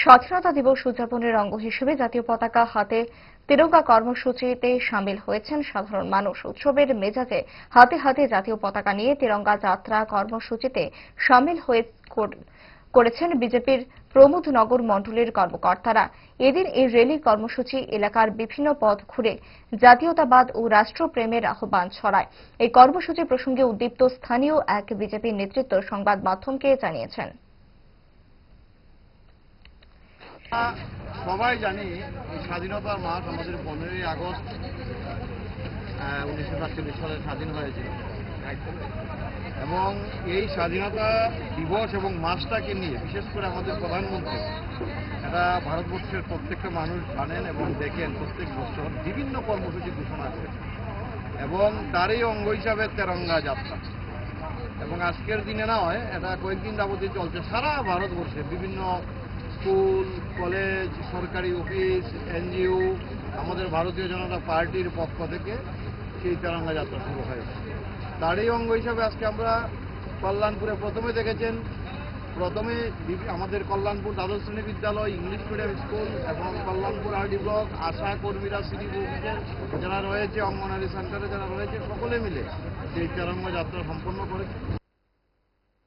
স্বাধীনতা দিবস উদযাপনের অঙ্গ হিসেবে জাতীয় পতাকা হাতে তিরঙ্গা কর্মসূচিতে শামিল হয়েছেন সাধারণ মানুষ। উৎসবের মেজাজে হাতে হাতে জাতীয় পতাকা নিয়ে তিরঙ্গা যাত্রা কর্মসূচিতে শামিল করেছেন বিজেপির প্রমোদনগর মণ্ডলের কর্মকর্তারা। এদিন এই র্যালি কর্মসূচি এলাকার বিভিন্ন পথ ঘুরে জাতীয়তাবাদ ও রাষ্ট্রপ্রেমের আহ্বান ছড়ায়। এই কর্মসূচি প্রসঙ্গে উদ্দীপ্ত স্থানীয় এক বিজেপি নেতৃত্ব সংবাদ মাধ্যমকে জানিয়েছেন। সবাই জানি স্বাধীনতার মাস আমাদের 15ই আগস্ট 1947 সালে স্বাধীন হয়েছিল এবং এই স্বাধীনতা দিবস এবং মাসটাকে নিয়ে বিশেষ করে আমাদের প্রধানমন্ত্রী এটা ভারতবর্ষের প্রত্যেকটা মানুষ জানেন এবং দেখেন প্রত্যেক বছর বিভিন্ন কর্মসূচি ঘোষণা করেছে এবং তারই অঙ্গ হিসাবে তেরঙ্গা যাত্রা এবং আজকের দিনে নয়, এটা কয়েকদিন যাবতীয় চলছে সারা ভারতবর্ষে বিভিন্ন স্কুল, কলেজ, সরকারি অফিস, এনজিও, আমাদের ভারতীয় জনতা পার্টির পক্ষ থেকে সেই তেরঙ্গা যাত্রা শুরু হয়েছে। তারই অঙ্গ হিসাবে আজকে আমরা কল্যাণপুরে প্রথমে দেখেছেন, প্রথমে আমাদের কল্যাণপুর দ্বাদশ শ্রেণী বিদ্যালয়, ইংলিশ মিডিয়াম স্কুল এবং কল্যাণপুর আরডি ব্লক, আশা কর্মীরা, সিডিপি অফিসে যারা রয়েছে, অঙ্গনারী সেন্টারে যারা রয়েছে, সকলে মিলে সেই তেরঙ্গা যাত্রা সম্পন্ন করেছে।